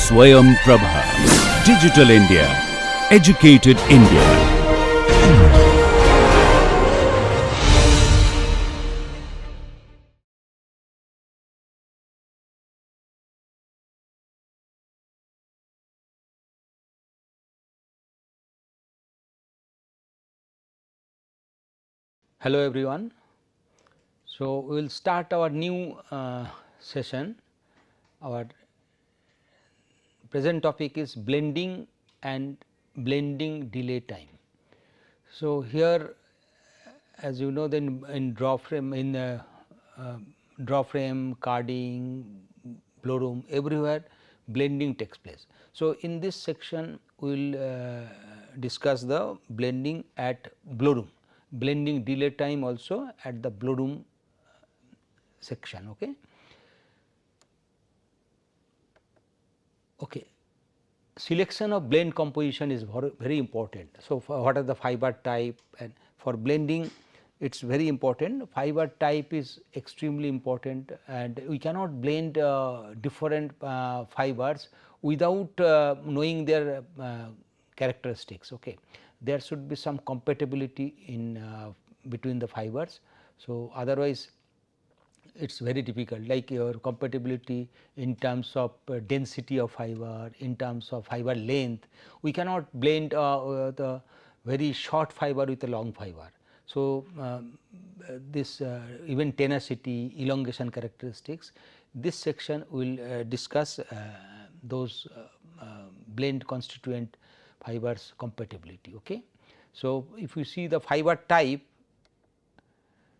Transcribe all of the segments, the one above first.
Swayam Prabha. Digital India. Educated India. Hello everyone. So, we will start our new session. Our present topic is blending and blending delay time. So, here as you know, then in draw frame, draw frame, carding, blow room, everywhere blending takes place. So, in this section we will discuss the blending at blow room, blending delay time also at the blow room section. Okay. Okay. Selection of blend composition is very important. So, what are the fiber type, and for blending it is very important. Fiber type is extremely important, and we cannot blend different fibers without knowing their characteristics. Okay. There should be some compatibility in between the fibers. So, otherwise it is very difficult, like your compatibility in terms of density of fiber, in terms of fiber length. We cannot blend the very short fiber with a long fiber. So, this even tenacity, elongation characteristics, this section will discuss those blend constituent fibers compatibility. Okay. So, if you see the fiber type,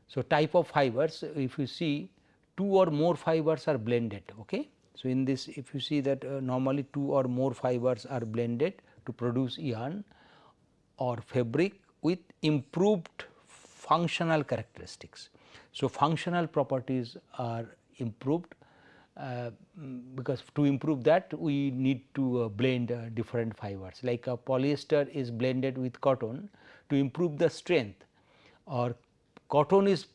so type of fibers, if you see two or more fibers are blended. Okay. So, in this if you see that normally two or more fibers are blended to produce yarn or fabric with improved functional characteristics. So, functional properties are improved, because to improve that we need to blend different fibers, like polyester is blended with cotton to improve the strength, or cotton is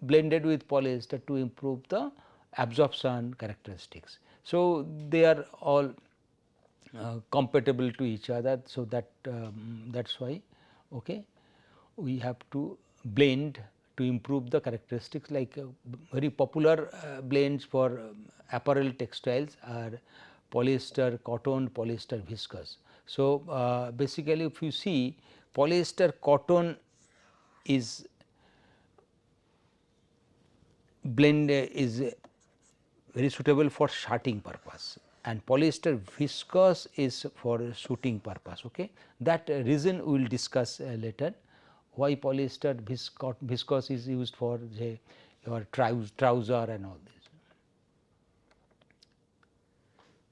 blended with polyester to improve the absorption characteristics. So, they are all compatible to each other. So, that is why okay, we have to blend to improve the characteristics, like very popular blends for apparel textiles are polyester cotton, polyester viscose. So, basically if you see polyester cotton is blend is very suitable for shirting purpose, and polyester viscose is for suiting purpose. Okay. That reason we will discuss later, why polyester viscose is used for say your trouser and all this.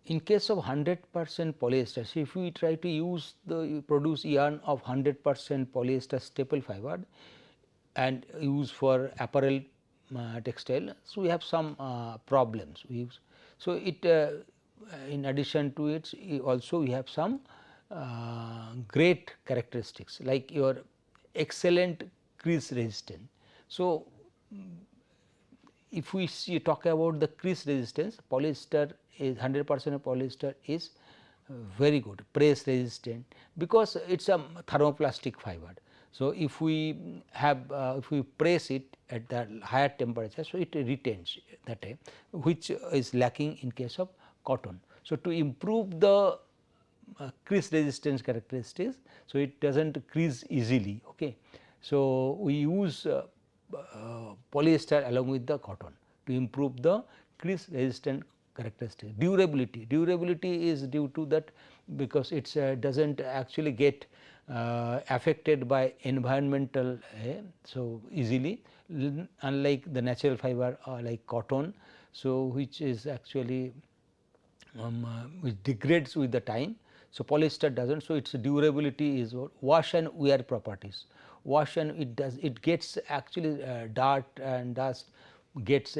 In case of 100% polyester, so if we try to use the produce yarn of 100% polyester staple fiber and use for apparel textile, so we have some problems. So, it in addition to it also we have some great characteristics, like your excellent crease resistance. So, if we see talk about the crease resistance, polyester is 100% of polyester is very good, press resistant, because it is a thermoplastic fiber. So, if we have if we press it at the higher temperature, so it retains that time, which is lacking in case of cotton. So, to improve the crease resistance characteristics, so it does not crease easily. Okay. So, we use polyester along with the cotton to improve the crease resistant characteristic. Durability is due to that, because it does not actually get affected by environmental so easily, unlike the natural fiber like cotton. So, which is actually which degrades with the time. So, polyester does not. So, its durability is wash and wear properties. Wash and it gets actually dirt and dust gets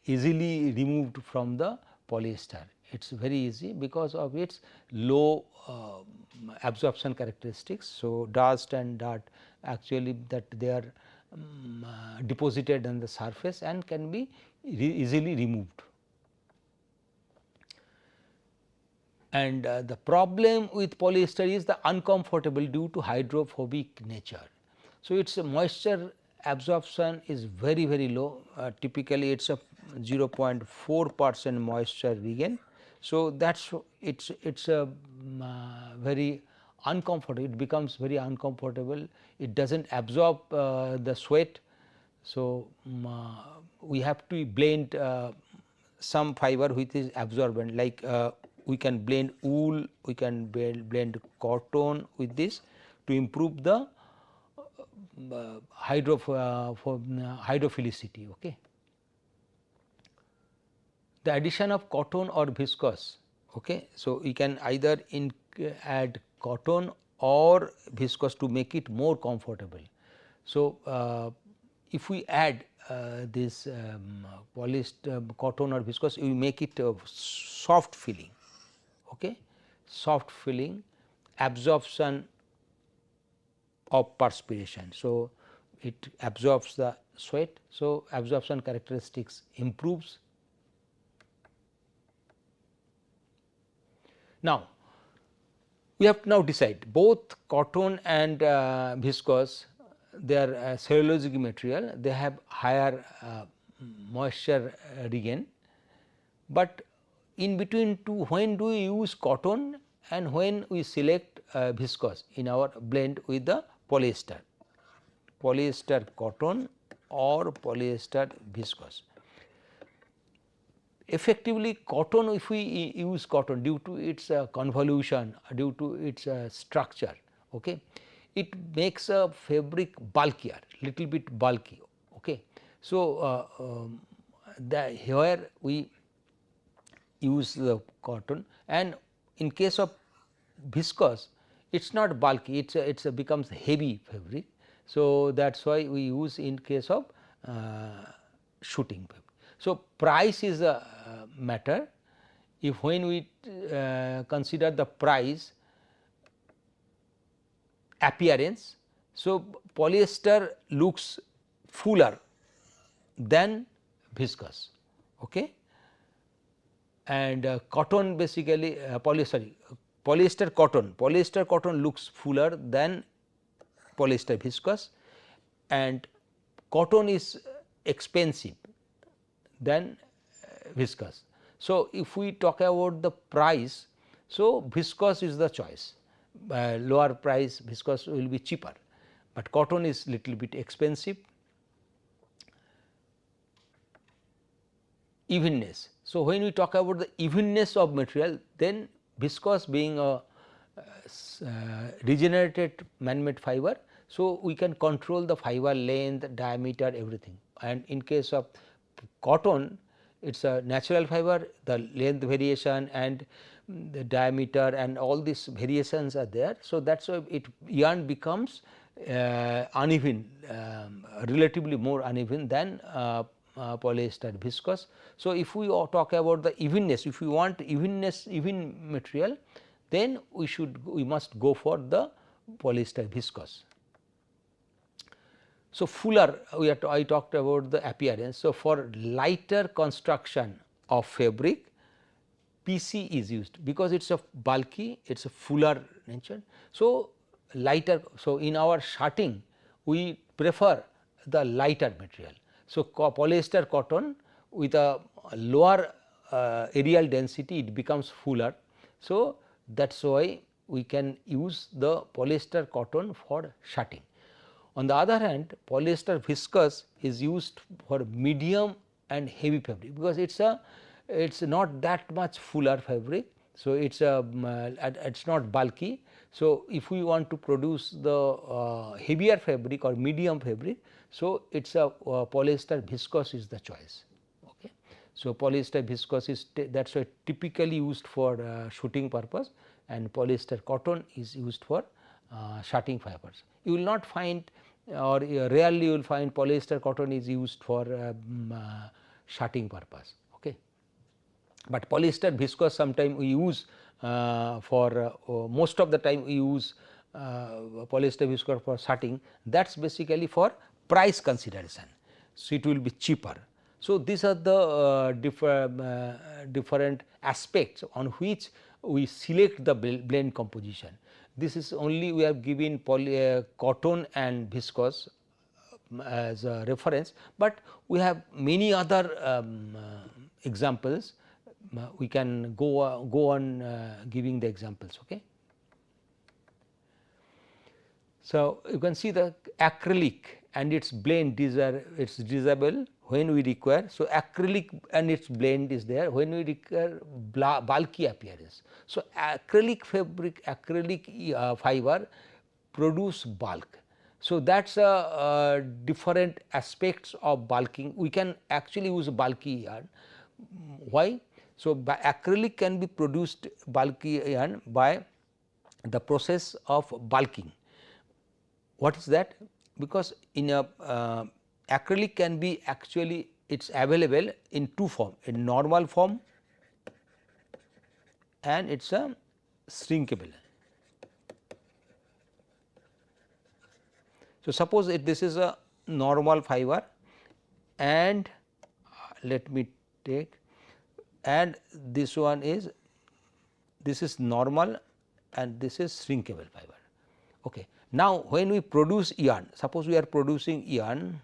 easily removed from the polyester. It is very easy because of its low absorption characteristics. So, dust and dirt actually that they are deposited on the surface and can be easily removed. And the problem with polyester is the uncomfortable due to hydrophobic nature. So, its moisture absorption is very low, typically it is a 0.4% moisture regain. So, that is it's a very uncomfortable, it becomes very uncomfortable, it does not absorb the sweat. So, we have to blend some fiber which is absorbent, like we can blend wool, we can blend cotton with this to improve the hydrophilicity. Okay. The addition of cotton or viscose. Okay. So, we can either add cotton or viscose to make it more comfortable. So, if we add this polyester cotton or viscose, we make it soft feeling, okay, soft feeling, absorption of perspiration. So, it absorbs the sweat. So, absorption characteristics improves. Now, we have to now decide both cotton and viscose, they are cellulosic material, they have higher moisture regain, but in between two, when do we use cotton and when we select viscose in our blend with the polyester cotton or polyester viscose. Effectively cotton, if we use cotton due to its convolution, due to its structure, okay, it makes a fabric bulkier, little bit bulky. Okay. So, here we use the cotton, and in case of viscose it is not bulky, it becomes heavy fabric. So, that is why we use in case of shooting fabric. So, price is a matter. If when we consider the price, appearance, so polyester looks fuller than viscose, okay, and cotton basically polyester cotton looks fuller than polyester viscose, and cotton is expensive than viscose. So, if we talk about the price, so viscose is the choice, lower price viscose will be cheaper, but cotton is little bit expensive. Evenness. So, when we talk about the evenness of material, then viscose being a regenerated man-made fiber. So, we can control the fiber length, diameter, everything, and in case of cotton it is a natural fiber, the length variation and the diameter and all these variations are there. So, that is why yarn becomes uneven, relatively more uneven than polyester viscose. So, if we talk about the evenness, if we want evenness, even material, then we must go for the polyester viscose. So, fuller, I talked about the appearance. So, for lighter construction of fabric, PC is used because it is a bulky, it is a fuller nature. So, lighter. So, in our shirting we prefer the lighter material. So, polyester cotton with a lower areal density, it becomes fuller. So, that is why we can use the polyester cotton for shirting. On the other hand, polyester viscose is used for medium and heavy fabric, because it is not that much fuller fabric. So, it is not bulky. So, if we want to produce the heavier fabric or medium fabric, so it is a polyester viscose is the choice. Okay. So, polyester viscose is that is why typically used for shooting purpose, and polyester cotton is used for shirting fibers. You will not find, or rarely you will find polyester cotton is used for shirting purpose. Okay. But polyester viscose sometimes we use for most of the time we use polyester viscose for shirting, that is basically for price consideration. So, it will be cheaper. So, these are the different aspects on which we select the blend composition. This is only we have given cotton and viscose as a reference, but we have many other examples. We can go on giving the examples. Okay. So, you can see the acrylic and its blend is it's usable when we require. So, acrylic and its blend is there when we require bulky appearance. So, acrylic fabric, acrylic fiber produce bulk. So, that is a different aspects of bulking. We can actually use bulky yarn. Why? So, acrylic can be produced bulky yarn by the process of bulking. What is that? Because in a acrylic can be actually it is available in two form, a normal form and it is a shrinkable. So, suppose this is a normal fiber and let me take and this one is normal and this is shrinkable fiber. Okay. Now, when we produce yarn, suppose we are producing yarn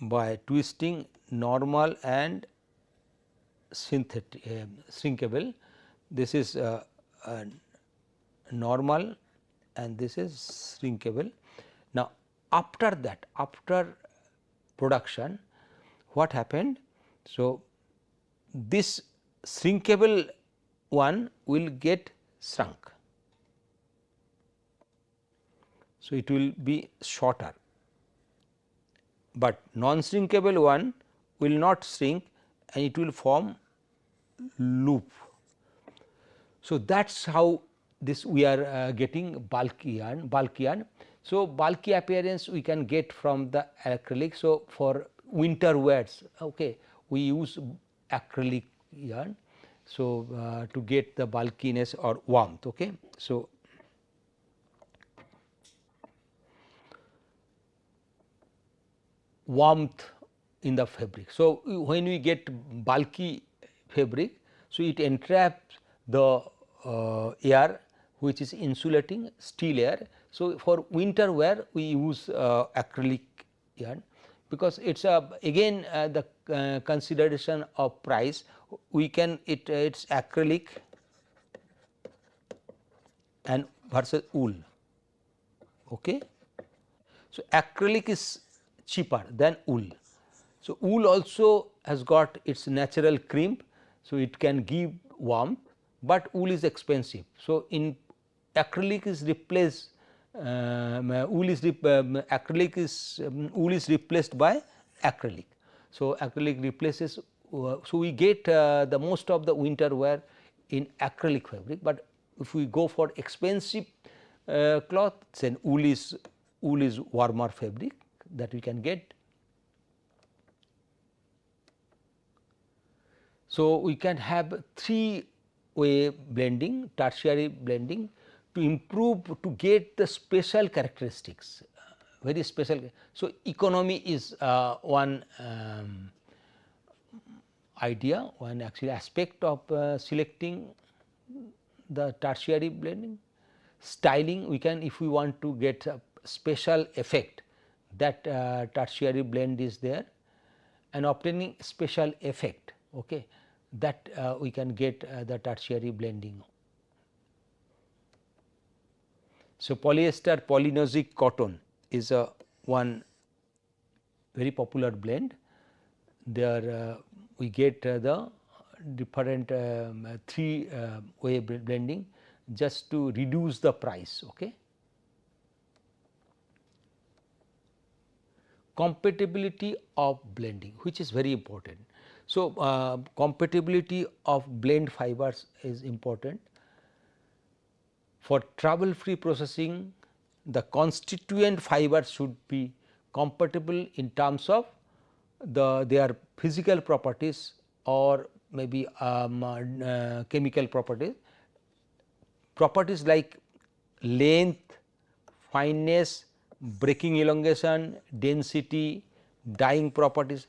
by twisting normal and synthetic shrinkable, this is normal and this is shrinkable. Now, after that, after production, what happened? So, this shrinkable one will get shrunk. So, it will be shorter, but non-shrinkable one will not shrink and it will form loop. So, that is how this we are getting bulky yarn. So, bulky appearance we can get from the acrylic. So, for winter wears, okay, we use acrylic yarn. So, to get the bulkiness or warmth. Okay. So, warmth in the fabric. So, when we get bulky fabric, so it entraps the air which is insulating still air. So, for winter wear we use acrylic yarn, because it is again the consideration of price. We can it's acrylic and versus wool. Okay. So, acrylic is cheaper than wool. So, wool also has got its natural crimp. So, it can give warmth, but wool is expensive. So, in acrylic is replaced wool is replaced by acrylic. So, acrylic replaces. So, we get the most of the winter wear in acrylic fabric, but if we go for expensive cloth, then wool is warmer fabric that we can get. So, we can have 3-way blending, tertiary blending to improve, to get the special characteristics, very special. So, economy is one idea, one actually aspect of selecting the tertiary blending. Styling, we can, if we want to get a special effect, that tertiary blend is there, and obtaining special effect, okay, that we can get the tertiary blending. So, polyester polynozic cotton is a one very popular blend. There we get the different 3-way blending just to reduce the price. Okay. Compatibility of blending, which is very important. So, compatibility of blend fibers is important. For trouble free processing, the constituent fibers should be compatible in terms of their physical properties or maybe chemical properties. Properties like length, fineness, breaking elongation, density, dyeing properties,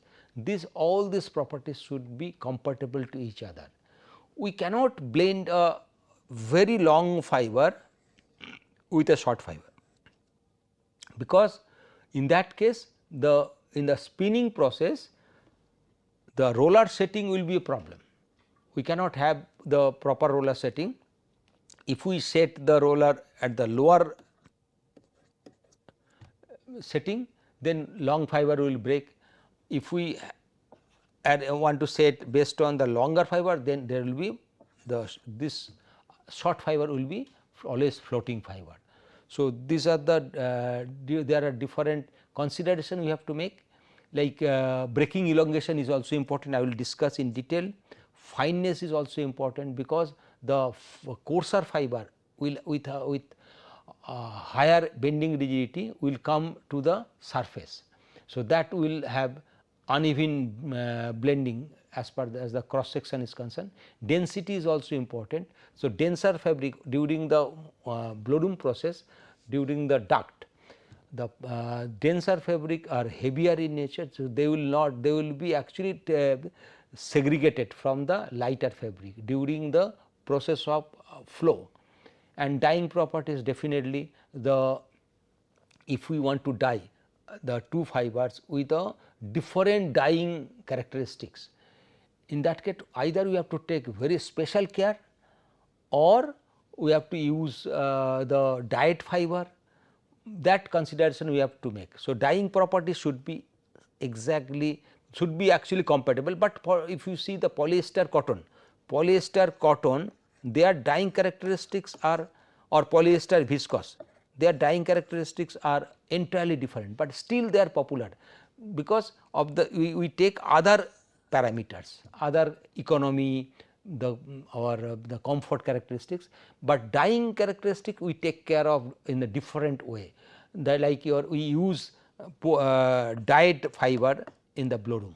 all these properties should be compatible to each other. We cannot blend a very long fiber with a short fiber, because in that case in the spinning process the roller setting will be a problem. We cannot have the proper roller setting. If we set the roller at the lower setting, then long fiber will break. If we want to set based on the longer fiber, then there will be this short fiber will be always floating fiber. So, these are there are different consideration we have to make, like breaking elongation is also important, I will discuss in detail. Fineness is also important, because the coarser fiber will with higher bending rigidity will come to the surface. So, that will have uneven blending as the cross section is concerned. Density is also important. So, denser fabric during the blowroom process, during the duct, the denser fabric are heavier in nature. So, they will be actually segregated from the lighter fabric during the process of flow. And dyeing properties, definitely if we want to dye the two fibers with a different dyeing characteristics, in that case either we have to take very special care, or we have to use the dyed fiber. That consideration we have to make. So, dyeing properties should be actually compatible, but if you see the polyester cotton, their dyeing characteristics are, or polyester viscose, their dyeing characteristics are entirely different, but still they are popular, because of we take other parameters, other economy, the comfort characteristics, but dyeing characteristic we take care of in a different way. Like we use dyed fiber in the blowroom,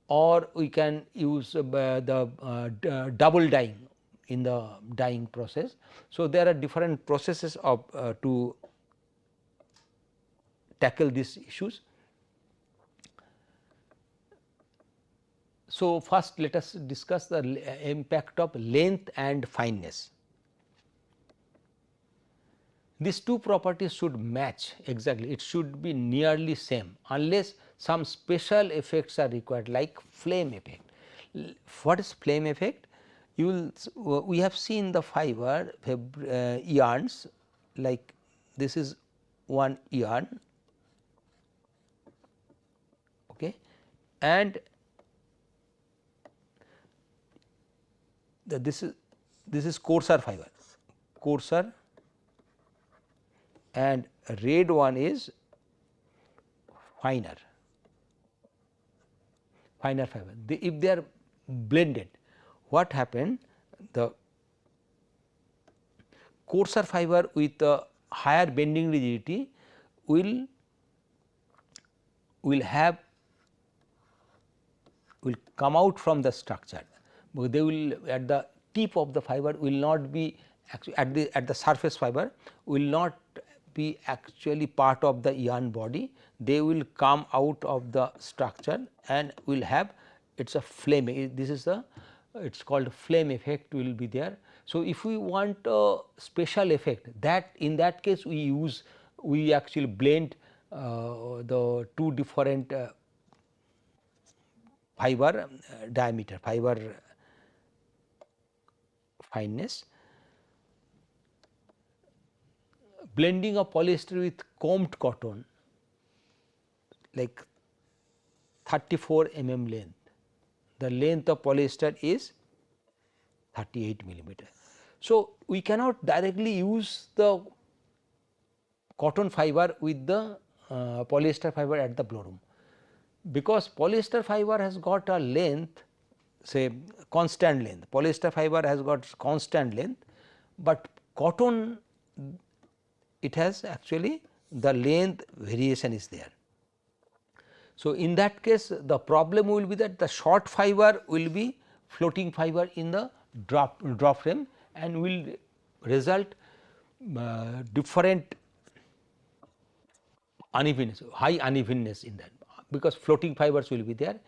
or we can use the double dyeing in the dyeing process. So, there are different processes of to tackle these issues. So, first let us discuss the impact of length and fineness. These two properties should match exactly, it should be nearly same, unless some special effects are required, like flame effect. What is flame effect? We have seen the fiber yarns, like this is one yarn, okay, and this is coarser fiber, coarser, and red one is finer fiber. If they are blended, what happened? The coarser fiber with a higher bending rigidity will come out from the structure, but they will at the tip of the fiber will not be actually at the surface fiber will not be actually part of the yarn body. They will come out of the structure and will have it's a flame. This is the it is called flame effect will be there. So, if we want a special effect, that in that case we actually blend the two different fiber diameter, fiber fineness. Blending of polyester with combed cotton, like 34 mm length, the length of polyester is 38 millimeter. So, we cannot directly use the cotton fiber with the polyester fiber at the blowroom, because polyester fiber has got a length, say constant length, polyester fiber has got constant length, but cotton it has actually the length variation is there. So, in that case the problem will be that the short fiber will be floating fiber in the drop frame and will result different unevenness, high unevenness in that, because floating fibers will be there.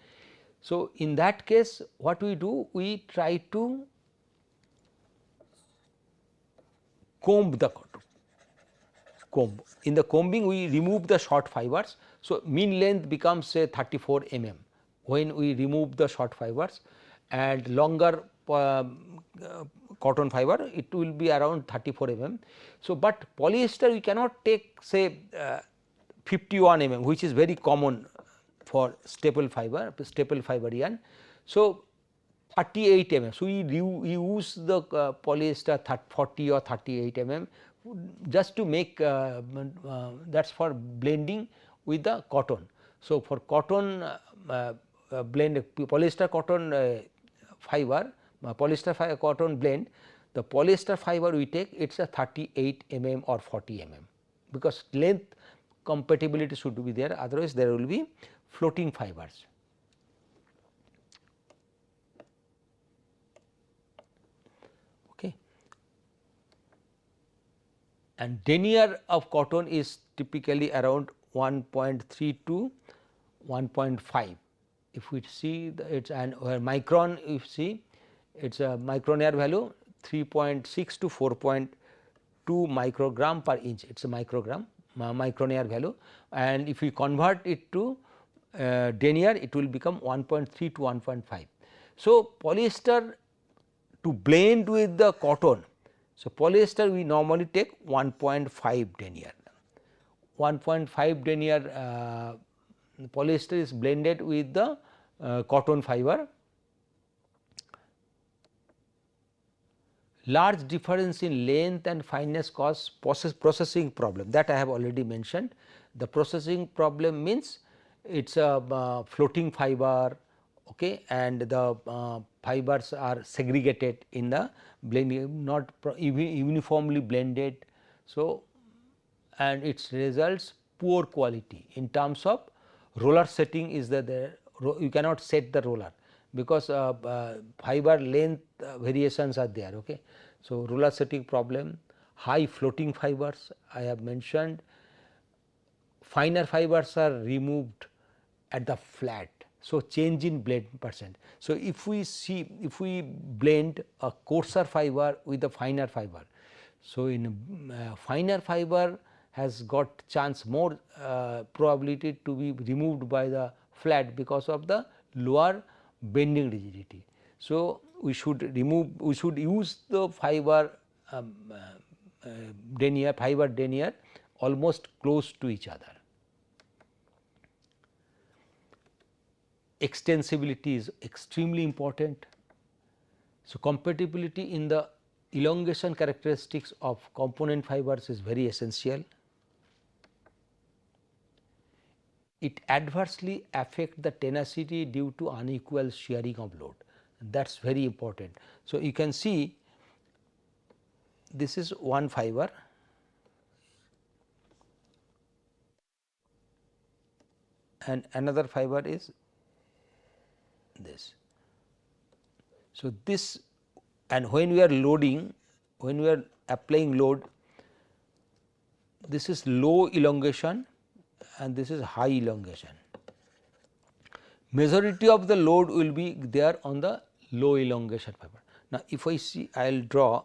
So, in that case what we do, we try to comb the cotton, comb. In the combing we remove the short fibers. So, mean length becomes say 34 mm when we remove the short fibers, and longer cotton fiber it will be around 34 mm. So, but polyester we cannot take say 51 mm, which is very common for staple fiber yarn. So, 38 mm. So, we use the polyester 40 or 38 mm just to make that is for blending with the cotton. So, for cotton blend polyester cotton fiber, cotton blend, the polyester fiber we take it is a 38 mm or 40 mm, because length compatibility should be there, otherwise there will be floating fibers. Okay. And denier of cotton is typically around 1.3 to 1.5. If we see it is an micron, if see it is a micronair value 3.6 to 4.2 microgram per inch, it is a micronair value, and if we convert it to denier it will become 1.3 to 1.5. So, polyester to blend with the cotton. So, polyester we normally take 1.5 denier, 1.5 denier polyester is blended with the cotton fiber. Large difference in length and fineness cause processing problem, that I have already mentioned. The processing problem means it is a floating fiber, okay, and the fibers are segregated in the blending, not uniformly blended. So, and its results poor quality in terms of roller setting is there, you cannot set the roller because fiber length variations are there. Okay. So, roller setting problem, high floating fibers I have mentioned, finer fibers are removed at the flat. So, change in blend percent. So, if we blend a coarser fiber with a finer fiber, so in finer fiber has got chance more probability to be removed by the flat because of the lower bending rigidity. So, we should use the fiber denier almost close to each other. Extensibility is extremely important. So, compatibility in the elongation characteristics of component fibers is very essential. It adversely affects the tenacity due to unequal sharing of load, that is very important. So, you can see this is one fiber and another fiber is this. So, this, and when we are loading, when we are applying load, this is low elongation and this is high elongation. Majority of the load will be there on the low elongation fiber. Now, if I see, I will draw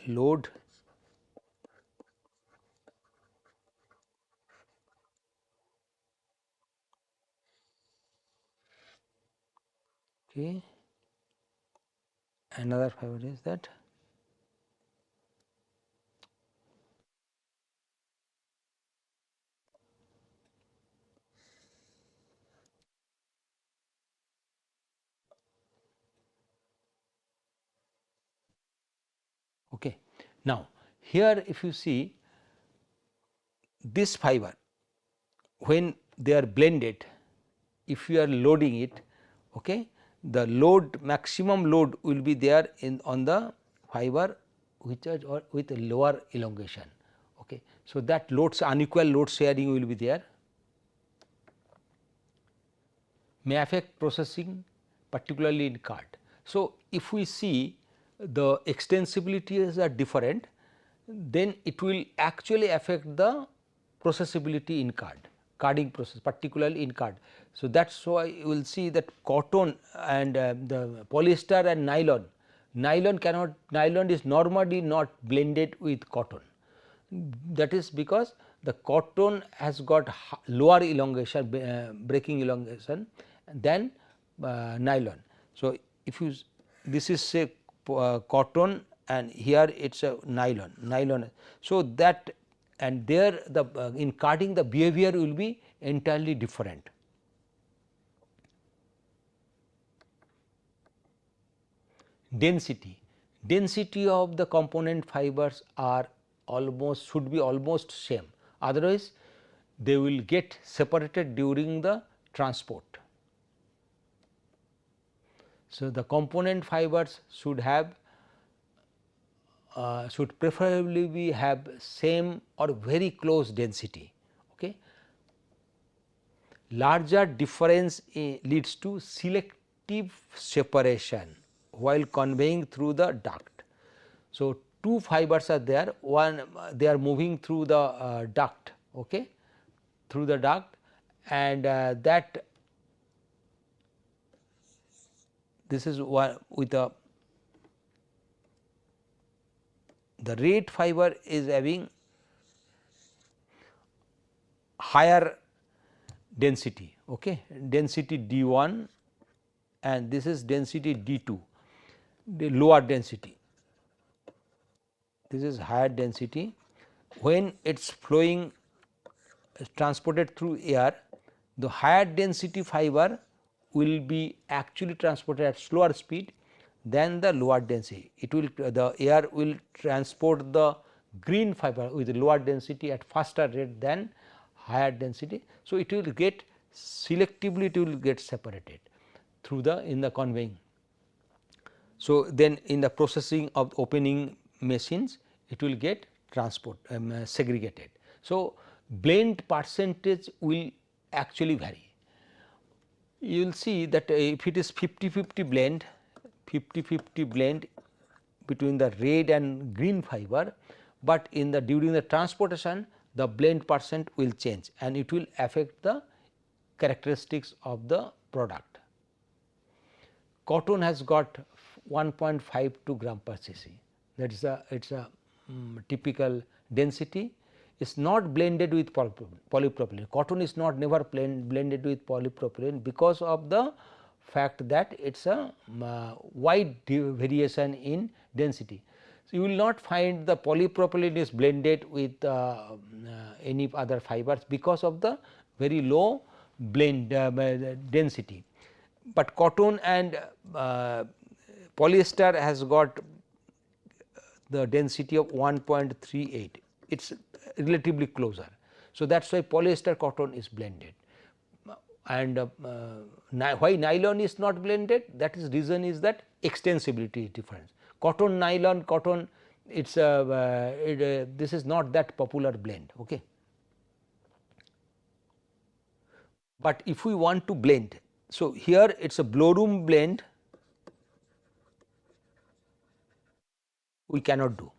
load okay. Another fiber is that okay. Now, here if you see this fiber, when they are blended, if you are loading it, okay, the load, maximum load will be there in on the fiber which is or with a lower elongation. Okay. So, that loads, unequal load sharing will be there, may affect processing particularly in card. So, if we see the extensibilities are different, then it will actually affect the processability in carding process, particularly in card. So, that is why you will see that cotton and the polyester and nylon is normally not blended with cotton. That is because the cotton has got lower elongation, breaking elongation than nylon. So, if you this is say cotton and here it is a nylon. So, that and there the in carding the behavior will be entirely different. Density of the component fibers are should be almost same, otherwise they will get separated during the transport. So, the component fibers should have should preferably have same or very close density. Okay. Larger difference leads to selective separation while conveying through the duct. So, two fibers are there, one they are moving through the duct, okay, through the duct, and that this is one with the red fiber is having higher density, okay, density D1 and this is density D2, the lower density, this is higher density. When it is flowing transported through air, the higher density fiber will be actually transported at slower speed than the lower density. It will the air will transport the green fiber with lower density at faster rate than higher density. So, it will get selectively it will get separated through the in the conveying. So, then in the processing of opening machines it will get segregated. So, blend percentage will actually vary. You will see that if it is 50-50 blend, 50-50 blend between the red and green fiber, but in the during the transportation the blend percent will change and it will affect the characteristics of the product. Cotton has got 1.52 gram per cc, that is it is a typical density. It is not blended with polypropylene. Cotton is not never blended with polypropylene because of the fact that it is a wide variation in density. So, you will not find the polypropylene is blended with any other fibers because of the very low blend density, but cotton and polyester has got the density of 1.38, it is relatively closer. So, that is why polyester cotton is blended, and why nylon is not blended, that is reason is that extensibility is different. Cotton, nylon, cotton it is this is not that popular blend. Okay. But if we want to blend, so here it is a blow room blend we cannot do,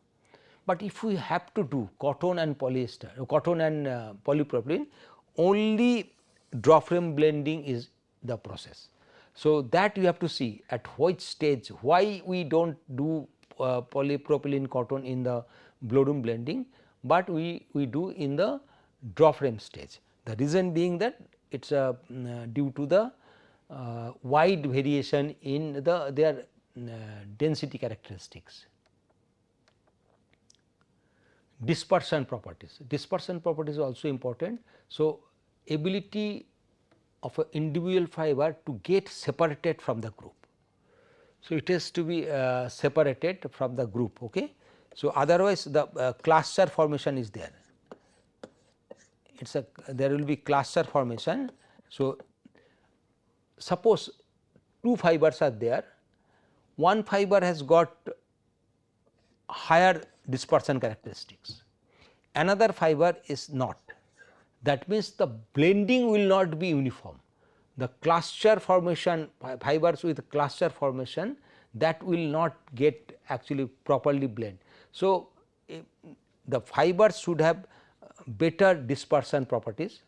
but if we have to do cotton and polyester, cotton and polypropylene, only draw frame blending is the process. So, that you have to see at which stage, why we do not do polypropylene cotton in the blow room blending, but we do in the draw frame stage. The reason being that it is due to the wide variation in their density characteristics. Dispersion properties is also important. So, ability of an individual fiber to get separated from the group. So, it has to be separated from the group. Okay. So, otherwise the cluster formation is there, there will be cluster formation. So, suppose two fibers are there, one fiber has got higher dispersion characteristics, another fiber is not. That means, the blending will not be uniform. The cluster formation fibers with cluster formation that will not get actually properly blend. So, the fibers should have better dispersion properties.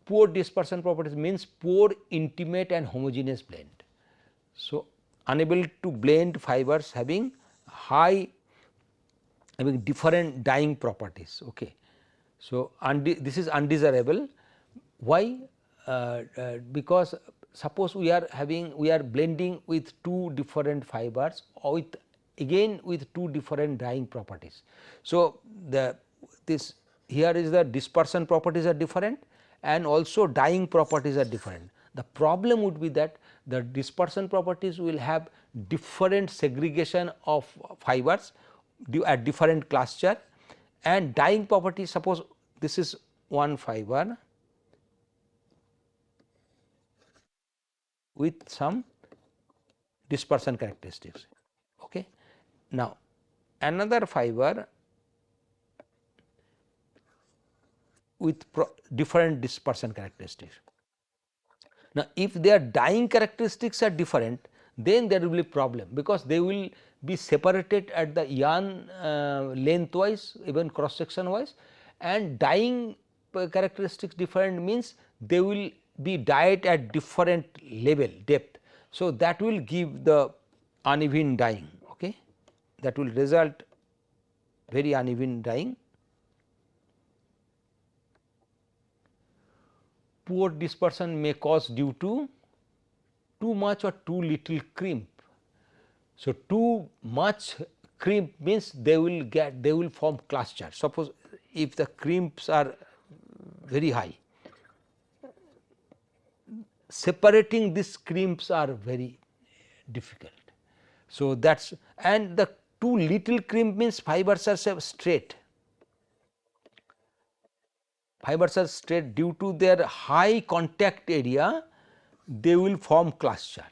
Poor dispersion properties means poor intimate and homogeneous blend. So, unable to blend fibers having different dyeing properties. Okay. So, this is undesirable. Why? Because suppose we are blending with two different fibers or with two different dyeing properties. So, this here is the dispersion properties are different and also dyeing properties are different. The problem would be that the dispersion properties will have different segregation of fibers at different cluster, and dyeing properties, suppose this is one fiber with some dispersion characteristics. Okay. Now, another fiber with different dispersion characteristics. Now, if their dyeing characteristics are different, then there will be problem, because they will be separated at the yarn lengthwise, even cross section wise, and dyeing characteristics different means they will be dyed at different level depth. So, that will give the uneven dyeing. Okay. That will result very uneven dyeing. Poor dispersion may cause due to too much or too little crimp. So, too much crimp means they will form clusters. Suppose if the crimps are very high, separating these crimps are very difficult. So, that is, and the too little crimp means fibers are straight. Fibers are straight, due to their high contact area, they will form cluster.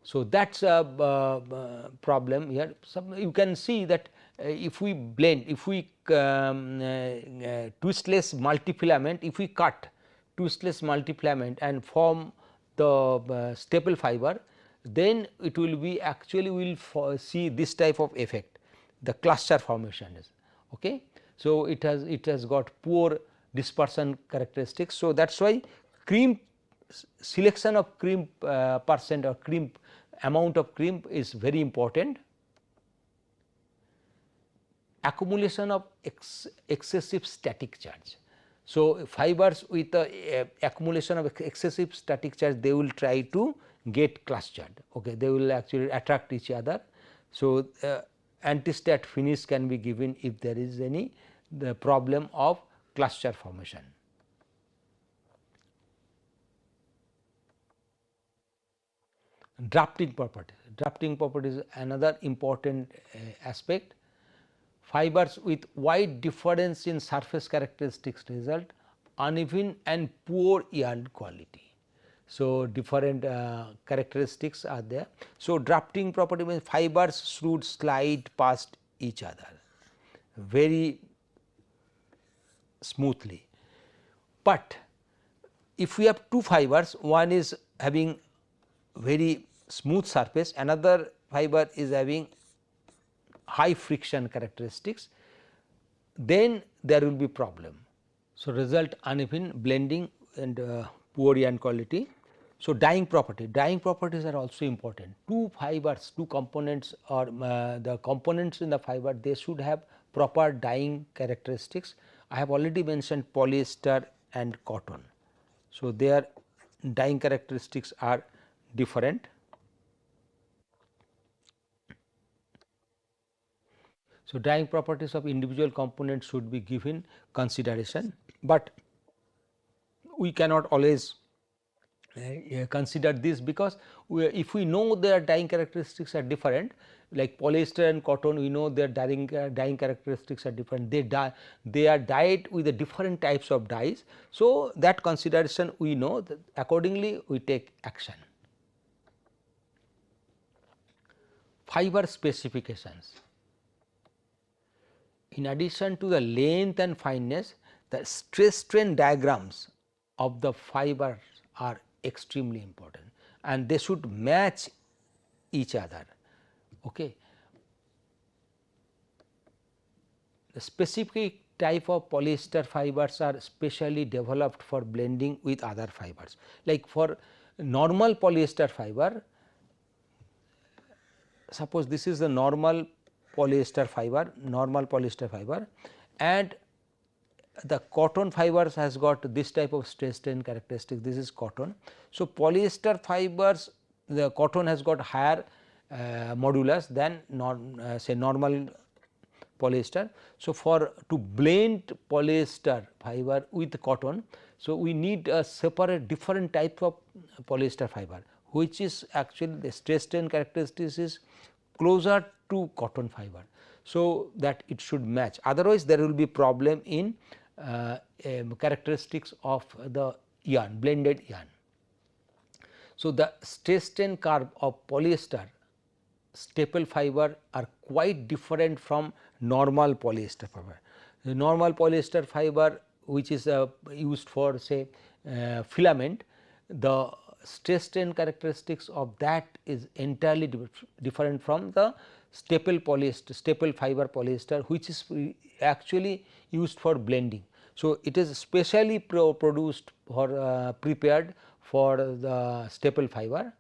So, that is a problem here. You can see that if we blend, if we twistless multifilament, if we cut twistless multifilament and form the staple fiber, then it will be actually we will see this type of effect, the cluster formation is. Okay. So, it has got poor dispersion characteristics. So, that is why crimp selection of crimp percent or crimp amount of crimp is very important. Accumulation of excessive static charge. So, fibers with accumulation of excessive static charge, they will try to get clustered. Okay. They will actually attract each other. So, anti-stat finish can be given if there is any the problem of cluster formation. Drafting properties is another important aspect. Fibers with wide difference in surface characteristics result uneven and poor yarn quality. So, different characteristics are there. So, drafting property means fibers should slide past each other very smoothly. But if we have two fibers, one is having very smooth surface, another fiber is having high friction characteristics, then there will be problem. So, result uneven blending and poor yarn quality. So, dyeing properties are also important. Two fibers, two components, or the components in the fiber, they should have proper dyeing characteristics. I have already mentioned polyester and cotton. So, their dyeing characteristics are different. So, dyeing properties of individual components should be given consideration, but we cannot always consider this, because if we know their dyeing characteristics are different, like polyester and cotton, we know their dyeing characteristics are different, they are dyed with the different types of dyes. So, that consideration we know, that accordingly we take action. Fiber specifications. In addition to the length and fineness, the stress strain diagrams of the fibers are extremely important, and they should match each other. Okay. The specific type of polyester fibers are specially developed for blending with other fibers. Like for normal polyester fiber, suppose this is the normal polyester fiber, and the cotton fibers has got this type of stress strain characteristic, this is cotton. So, polyester fibers, the cotton has got higher modulus than say normal polyester. So, for to blend polyester fiber with cotton, so we need a separate different type of polyester fiber, which is actually the stress strain characteristics is closer to cotton fiber. So, that it should match, otherwise there will be problem in characteristics of the yarn, blended yarn. So, the stress strain curve of polyester staple fiber are quite different from normal polyester fiber. The normal polyester fiber, which is used for say filament, the stress strain characteristics of that is entirely different from the staple fiber polyester, which is actually used for blending. So, it is specially produced or prepared for the staple fiber.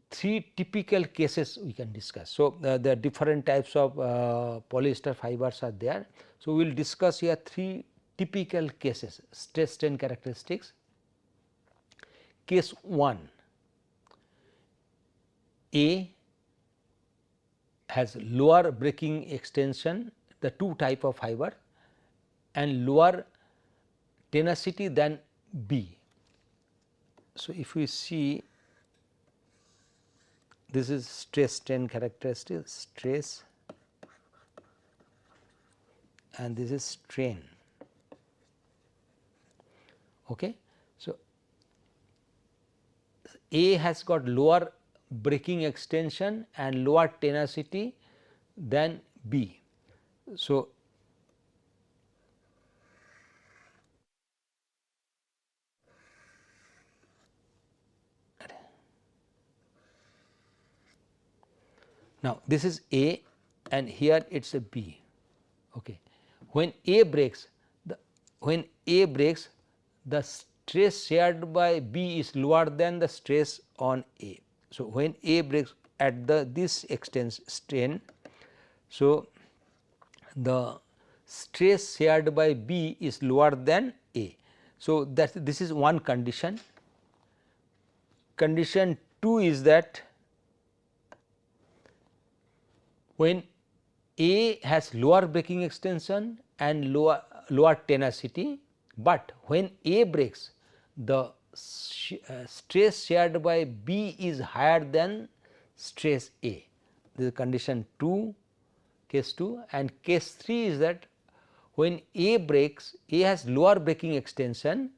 Three typical cases we can discuss. So, the different types of polyester fibers are there. So, we will discuss here three typical cases, stress strain characteristics. Case 1, A has lower breaking extension, the two type of fiber, and lower tenacity than B. So, if we see, this is stress strain characteristic, stress, and this is strain. Okay. So, A has got lower breaking extension and lower tenacity than B. So, now this is A and here it is a B. Okay. When A breaks, the stress shared by B is lower than the stress on A. So, when A breaks at this strain, so the stress shared by B is lower than A. So, that this is one condition. Condition 2 is that when A has lower breaking extension and lower tenacity, but when A breaks, the stress shared by B is higher than stress A. This is condition 2, case 2, and case 3 is that when A breaks, A has lower breaking extension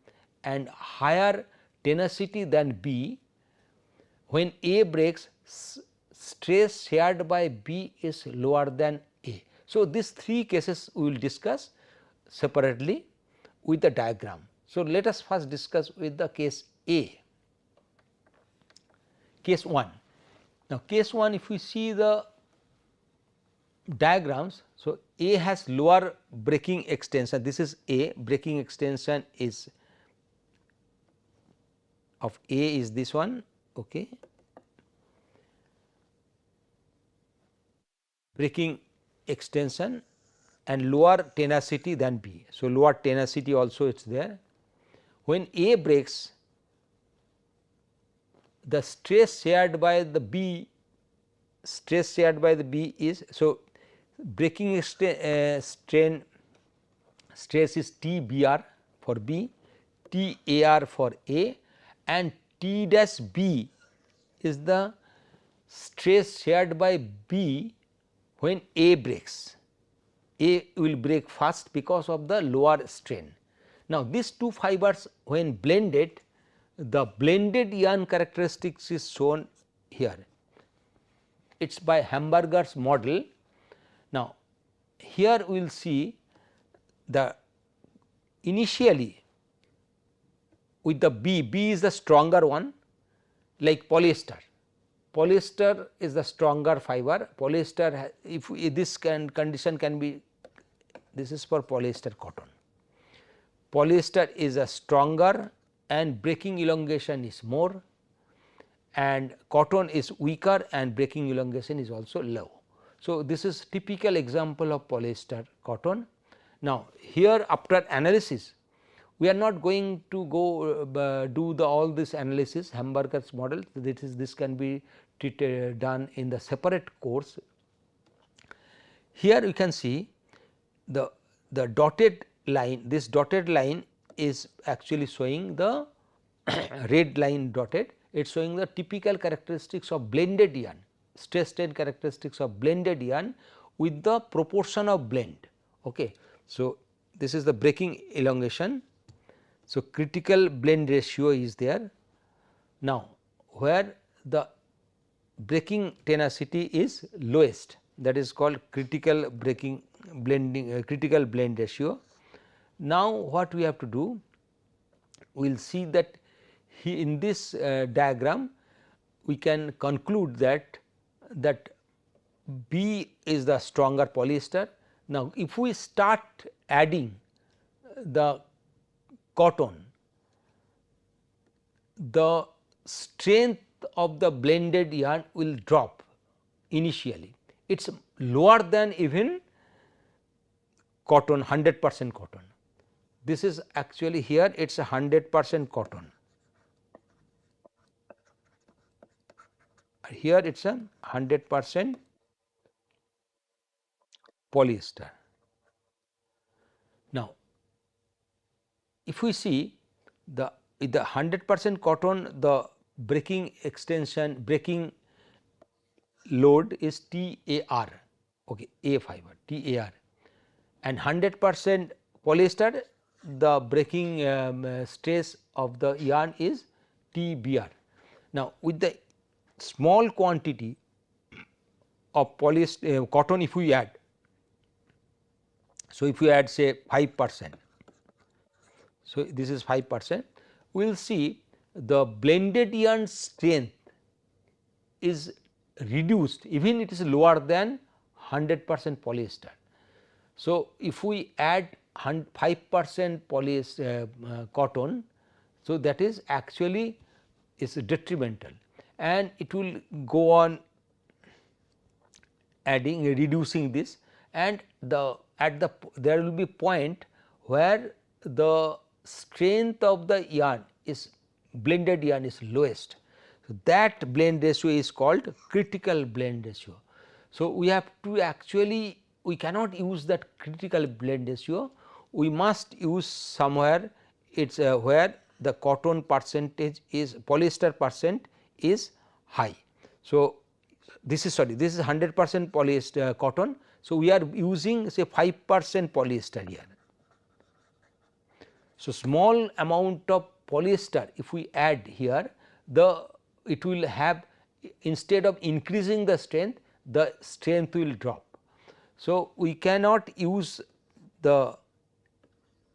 and higher tenacity than B. When A breaks, stress shared by B is lower than A. So, these three cases we will discuss separately with the diagram. So, let us first discuss with the case A, case 1. Now, case 1, if we see the diagrams, so A has lower breaking extension, this is A, breaking extension is of A is this one, okay. Breaking extension and lower tenacity than B. So, lower tenacity also it is there. When A breaks, the stress shared by the B is, so breaking strain stress is T BR for B, T AR for A, and T dash B is the stress shared by B when A breaks. A will break first because of the lower strain. Now, these two fibers when blended, the blended yarn characteristics is shown here. It is by Hamburger's model. Now, here we will see the initially with the B is the stronger one like polyester. polyester is the stronger fiber. Polyester, if this condition can be, this is for polyester cotton. Polyester is a stronger and breaking elongation is more, and cotton is weaker and breaking elongation is also low. So, this is typical example of polyester cotton. Now, here after analysis, we are not going to go do all this analysis Hamburger's model. This can be done in the separate course. Here you can see the dotted line, this dotted line is actually showing the red line dotted, it is showing the typical characteristics of blended yarn, stress strain characteristics of blended yarn with the proportion of blend. Okay. So, this is the breaking elongation. So, critical blend ratio is there. Now, where the breaking tenacity is lowest, that is called critical breaking blending critical blend ratio. Now, what we have to do, we will see that in this diagram we can conclude that B is the stronger polyester. Now, if we start adding the cotton, the strength of the blended yarn will drop initially. It is lower than even cotton, 100% cotton. This is actually here it is 100% cotton. Here it is a 100% polyester. Now, if we see the 100% cotton, the breaking extension, breaking load is TAR, okay, A fiber TAR, and 100% polyester, the breaking stress of the yarn is TBR. Now, with the small quantity of polyester cotton if we add, so if we add say 5%, so this is 5%, we will see the blended yarn strength is reduced, even it is lower than 100% polyester. So, if we add 5% polyester cotton, so that is actually is detrimental, and it will go on adding reducing this, and there will be point where the strength of the yarn is blended yarn is lowest. So, that blend ratio is called critical blend ratio. So, we have to actually, we cannot use that critical blend ratio, we must use somewhere it is where the cotton percentage is polyester percent is high. So, this is 100% polyester cotton. So, we are using say 5% polyester here. So, small amount of polyester if we add here, it will have, instead of increasing the strength will drop. So, we cannot use the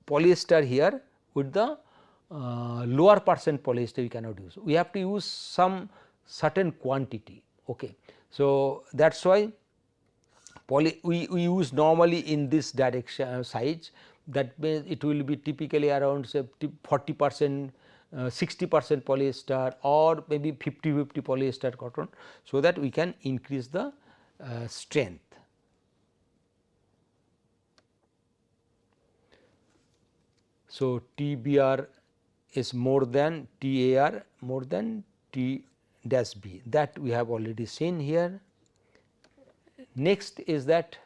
polyester here with the lower percent polyester we cannot use, we have to use some certain quantity. Okay. So, that is why we use normally in this direction size, that means it will be typically around say 40%, 60% polyester or maybe 50-50 polyester cotton, so that we can increase the strength. So, TBR is more than TAR more than T dash B, that we have already seen here. Next is that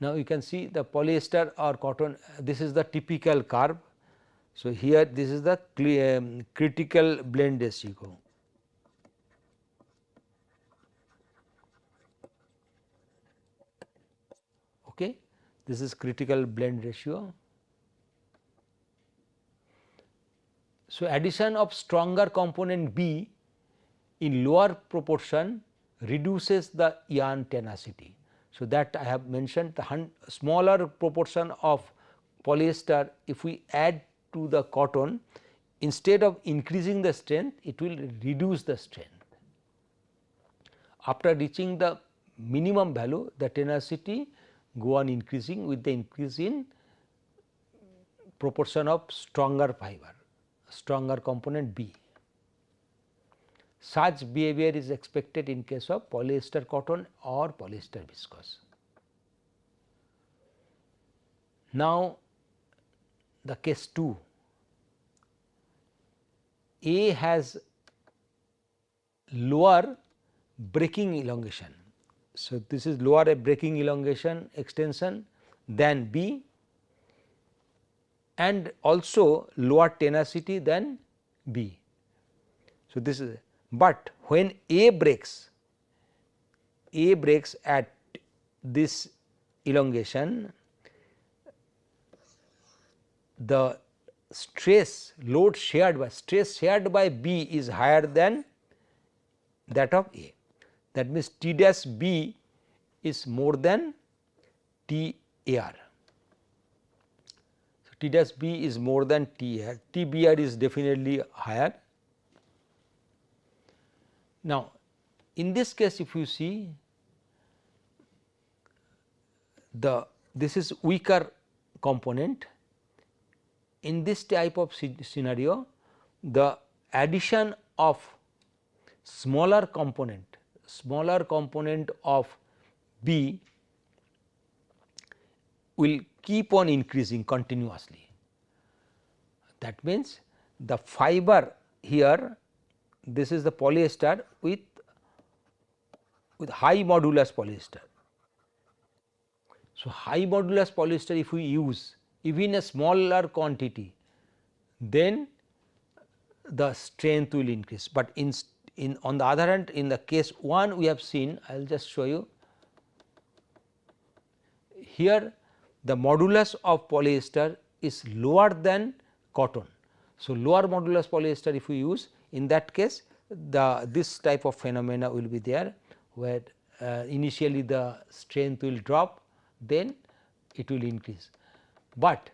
now you can see the polyester or cotton, this is the typical curve. So, here this is the critical blend ratio. Okay. This is critical blend ratio. So, addition of stronger component B in lower proportion reduces the yarn tenacity. So, that I have mentioned, the smaller proportion of polyester if we add to the cotton, instead of increasing the strength it will reduce the strength. after reaching the minimum value, the tenacity go on increasing with the increase in proportion of stronger fiber, stronger component B. Such behavior is expected in case of polyester cotton or polyester viscose. Now, the case 2, A has lower breaking elongation. So, this is lower breaking elongation extension than B and also lower tenacity than B. So, this is, but when A breaks at this elongation, the stress shared by B is higher than that of A. That means, T dash B is more than T AR. So, T dash B is more than T AR, T BR is definitely higher. Now, in this case, if you see this is weaker component. In this type of scenario, the addition of smaller component of B will keep on increasing continuously. That means, the fiber here, this is the polyester with high modulus polyester. So, high modulus polyester if we use even a smaller quantity, then the strength will increase, but on the other hand, in the case 1 we have seen, I will just show you here, the modulus of polyester is lower than cotton. So, lower modulus polyester if we use, in that case this type of phenomena will be there, where initially the strength will drop, then it will increase. But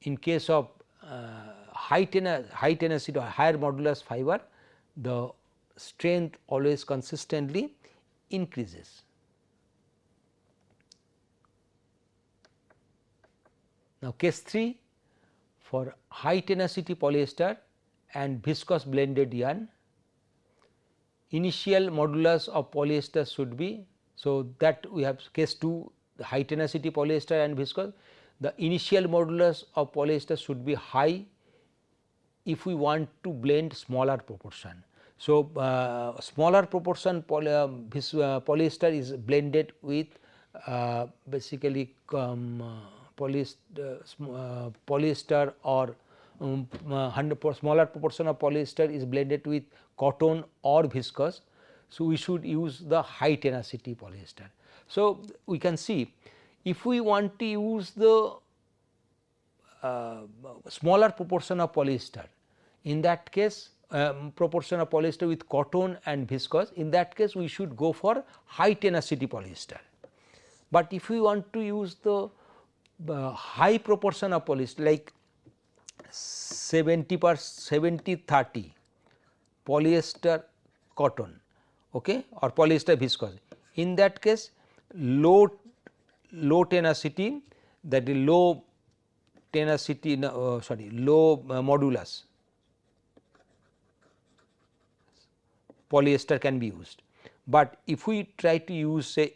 in case of high tenacity or higher modulus fiber, the strength always consistently increases. Now, case 3, for high tenacity polyester and viscose blended yarn, initial modulus of polyester should be, so that we have case 2, the high tenacity polyester and viscose, the initial modulus of polyester should be high if we want to blend smaller proportion. So, smaller proportion polyester is blended with basically polyester or smaller proportion of polyester is blended with cotton or viscose. So, we should use the high tenacity polyester. So, we can see if we want to use the smaller proportion of polyester, in that case proportion of polyester with cotton and viscose, in that case we should go for high tenacity polyester. But if we want to use the high proportion of polyester like 70/30 polyester cotton, okay, or polyester viscose, in that case low tenacity, that is low tenacity low modulus polyester can be used. But if we try to use say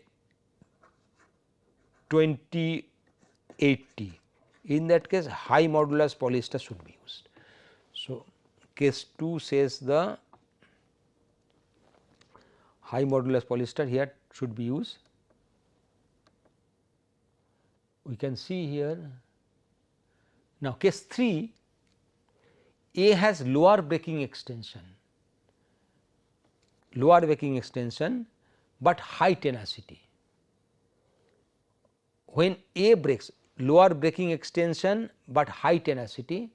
20/80, in that case high modulus polyester should be used. So, case 2 says the high modulus polyester here should be used. We can see here. Now, case 3, A has lower breaking extension, but high tenacity. When A breaks, lower breaking extension but high tenacity,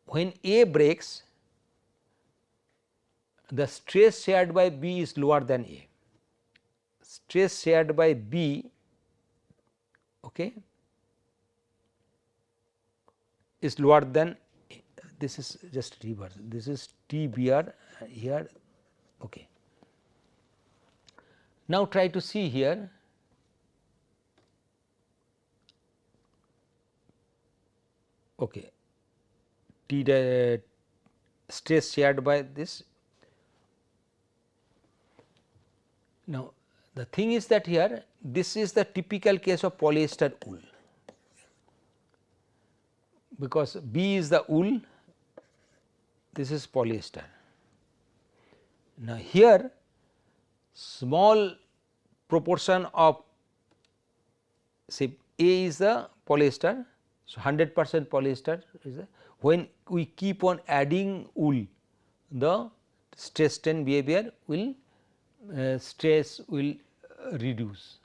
when A breaks, the stress shared by B is lower than A. Stress shared by B, okay, is lower than A. This is just reverse. This is T BR here, Okay. Now, try to see here. Okay. T stress shared by this. Now, the thing is that here this is the typical case of polyester wool, because B is the wool, this is polyester. Now, here small proportion of, say, A is the polyester. So, 100% polyester is the, when we keep on adding wool, the stress strain behavior will stress will reduce.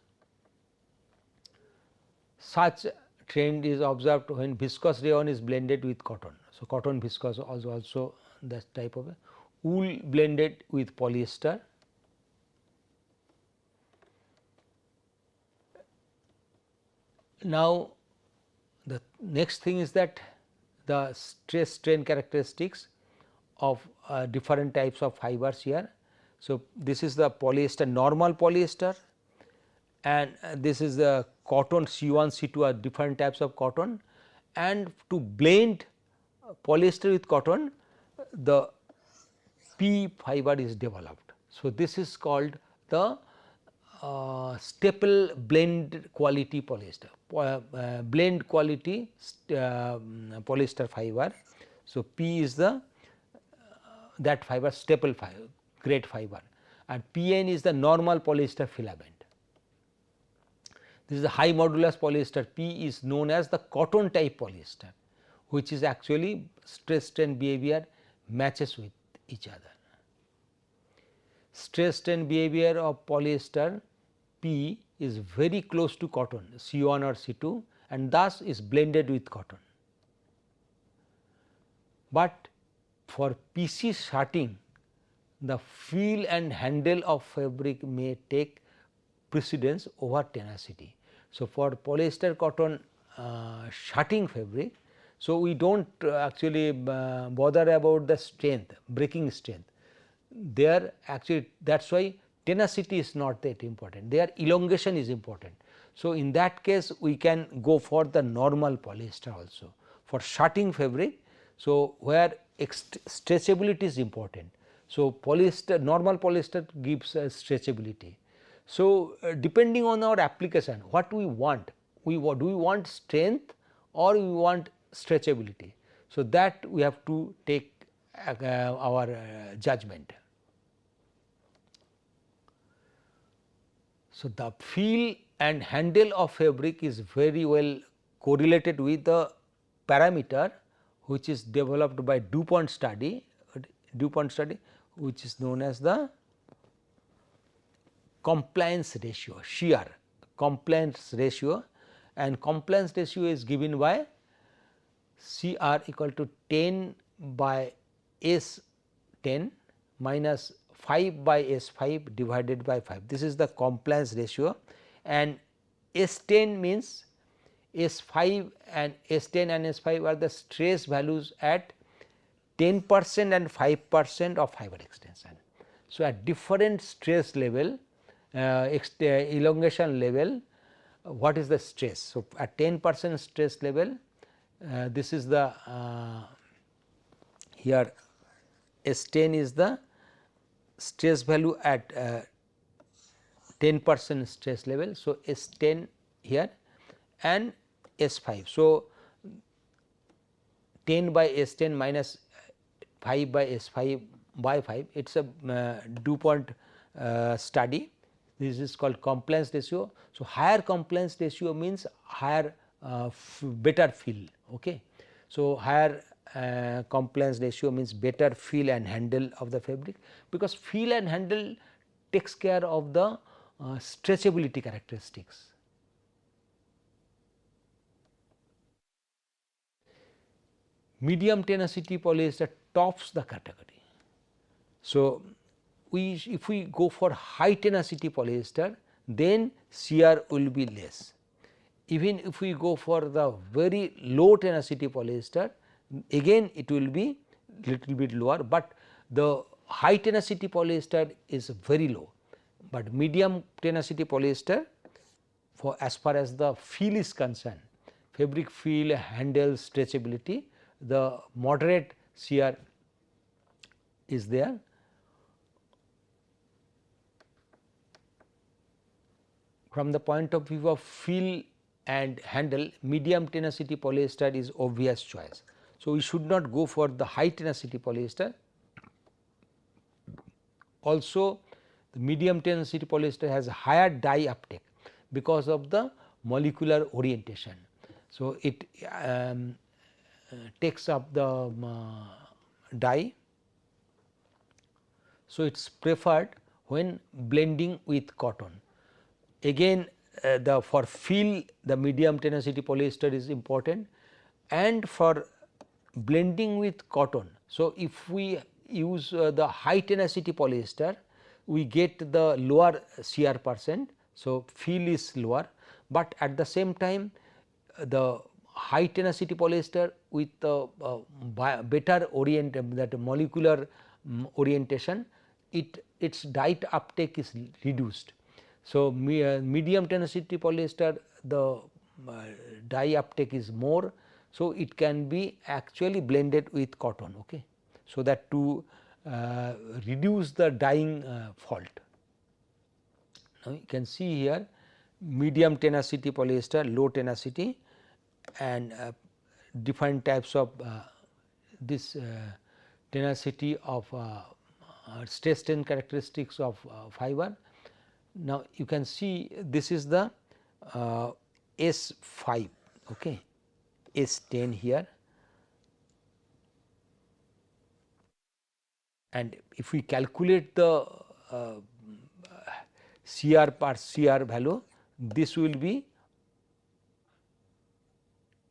Such trend is observed when viscose rayon is blended with cotton. So, cotton viscose is also that type of a wool blended with polyester. Now, the next thing is that the stress strain characteristics of different types of fibers here. So, this is the polyester, normal polyester, and this is the cotton C1, C2 are different types of cotton, and to blend polyester with cotton, the P fiber is developed. So, this is called the staple blend quality polyester, blend quality polyester fiber. So, P is the that fiber, staple fiber, grade fiber, and PN is the normal polyester filament. This is the high modulus polyester. P is known as the cotton type polyester, which is actually stress strain behavior matches with each other. Stress strain behavior of polyester P is very close to cotton C1 or C2, and thus is blended with cotton. But for PC shirting, the feel and handle of fabric may take precedence over tenacity. So, for polyester cotton shirting fabric, so we do not actually bother about the strength, breaking strength. There actually, that is why tenacity is not that important, their elongation is important. So, in that case we can go for the normal polyester also for shirting fabric. So, where stretchability is important. So, polyester, normal polyester gives stretchability. So, depending on our application, what we want, do we want strength or we want stretchability. So, that we have to take our judgment. So, the feel and handle of fabric is very well correlated with the parameter which is developed by DuPont study, which is known as the compliance ratio, shear compliance ratio, and compliance ratio is given by CR equal to 10 by S 10 minus 5 by S 5 divided by 5. This is the compliance ratio, and S 10 means S 5 and S 10 and S 5 are the stress values at 10% and 5% of fiber extension. So, at different stress level, elongation level, what is the stress? So, at 10% stress level, this is the here S 10 is the stress value at 10% stress level. So, S 10 here and S 5. So, 10 by S 10 minus 5 by S 5 by 5, it is a DuPont study. This is called compliance ratio. So, higher compliance ratio means higher better feel. Okay. So, higher compliance ratio means better feel and handle of the fabric, because feel and handle takes care of the stretchability characteristics. Medium tenacity polyester tops the category. So, if we go for high tenacity polyester, then shear will be less. Even if we go for the very low tenacity polyester, again it will be little bit lower, but the high tenacity polyester is very low, but medium tenacity polyester, for as far as the feel is concerned, fabric feel, handle, stretchability, the moderate shear is there. From the point of view of feel and handle, medium tenacity polyester is obvious choice. So, we should not go for the high tenacity polyester. Also, the medium tenacity polyester has higher dye uptake because of the molecular orientation. So, it takes up the dye. So, it is preferred when blending with cotton. Again the for feel, the medium tenacity polyester is important, and for blending with cotton. So, if we use the high tenacity polyester, we get the lower shear percent. So, feel is lower, but at the same time the high tenacity polyester with better that molecular orientation, its dye uptake is reduced. So, medium tenacity polyester, the dye uptake is more. So, it can be actually blended with cotton. Okay. So, that to reduce the dyeing fault. Now, you can see here medium tenacity polyester, low tenacity, and different types of this tenacity of stress strain characteristics of fiber. Now, you can see this is the S5, okay, S10 here, and if we calculate the CR per CR value, this will be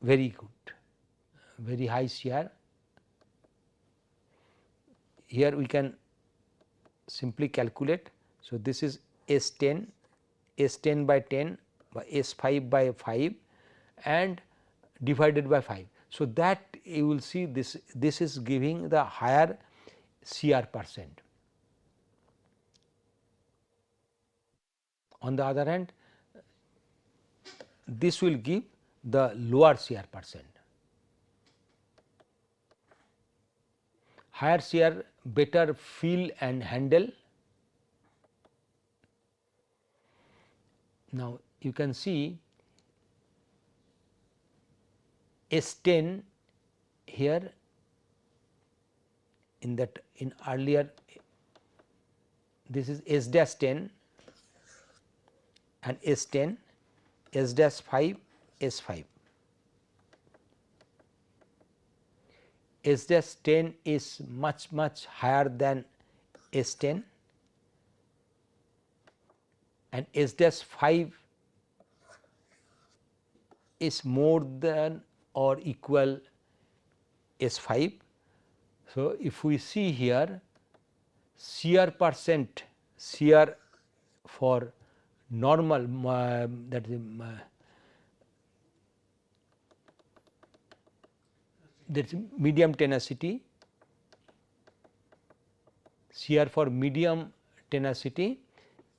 very good, very high CR. Here we can simply calculate. So, this is S10, S10 by 10 by S5 by 5 and divided by 5. So, that you will see this is giving the higher CR percent. On the other hand, this will give the lower CR percent. Higher CR, better feel and handle. Now, you can see S10 here in that in earlier, this is S dash 10 and S10, S dash 5, S5. S dash 10 is much higher than S10 and S dash 5 is more than or equal S5. So, if we see here shear percent, shear for normal that is medium tenacity, shear for medium tenacity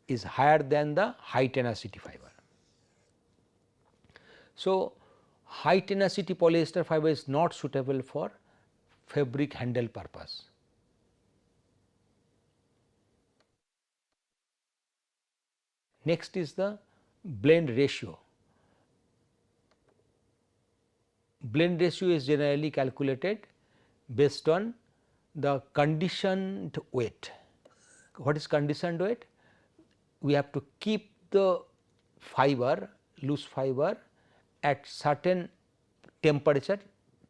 is higher than the high tenacity fiber. So, high tenacity polyester fiber is not suitable for fabric handle purpose. Next is the blend ratio. Blend ratio is generally calculated based on the conditioned weight. What is conditioned weight? We have to keep the fiber, loose fiber at certain temperature,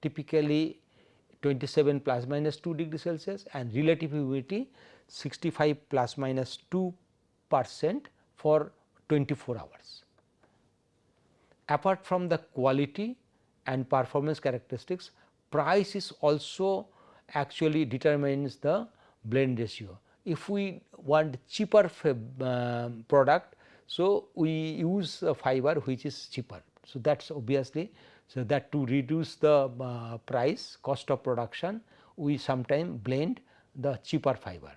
typically 27 plus minus 2 degree Celsius, and relative humidity 65 plus minus 2% for 24 hours. Apart from the quality and performance characteristics, price is also actually determines the blend ratio. If we want cheaper product, so we use a fiber which is cheaper. So, that is obviously, so that to reduce the price, cost of production, we sometimes blend the cheaper fiber,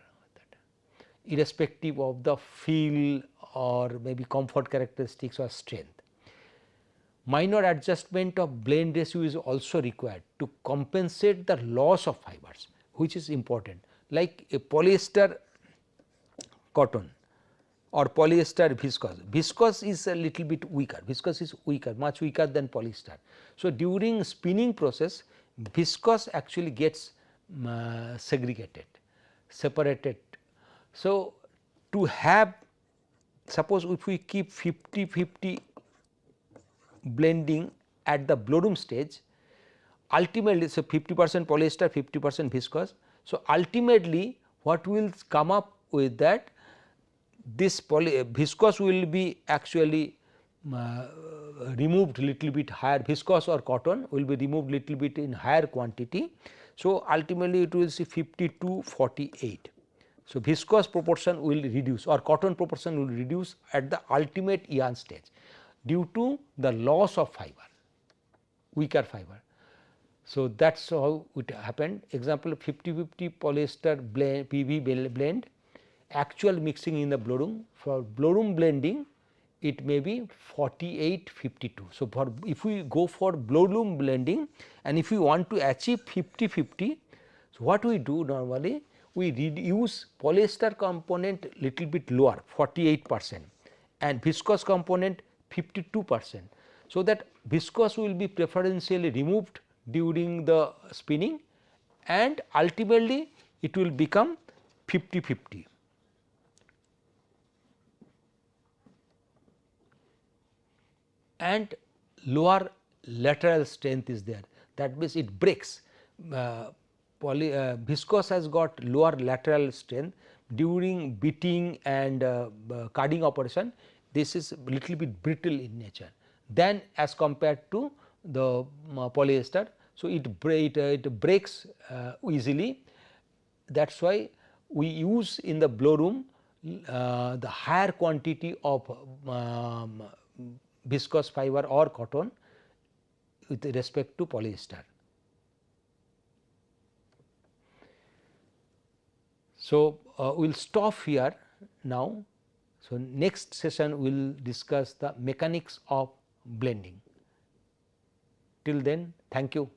irrespective of the feel or maybe comfort characteristics or strength. Minor adjustment of blend ratio is also required to compensate the loss of fibers, which is important, like a polyester cotton or polyester viscose. Viscose is a little bit weaker, viscose is weaker, much weaker than polyester. So, during spinning process, viscose actually gets segregated, separated. So, to have, suppose if we keep 50-50 blending at the blow-room stage, ultimately, so 50% polyester, 50% viscose. So, ultimately what will come up with that, this viscose will be actually removed little bit higher, viscose or cotton will be removed little bit in higher quantity. So, ultimately it will see 50-48. So, viscose proportion will reduce or cotton proportion will reduce at the ultimate yarn stage due to the loss of fiber, weaker fiber. So, that is how it happened. Example, 50-50 polyester blend, PV blend, actual mixing in the blow room. For blow room blending, it may be 48-52. So, for if we go for blow room blending and if we want to achieve 50-50, so what we do normally, we reduce polyester component little bit lower, 48% and viscose component 52%. So, that viscose will be preferentially removed during the spinning and ultimately it will become 50-50. And lower lateral strength is there, that means it breaks. Viscose has got lower lateral strength during beating and carding operation. This is little bit brittle in nature than as compared to the polyester. So, it breaks easily. That is why we use in the blow room the higher quantity of viscose fiber or cotton with respect to polyester. So, we will stop here now. So, next session we will discuss the mechanics of blending. Till then, thank you.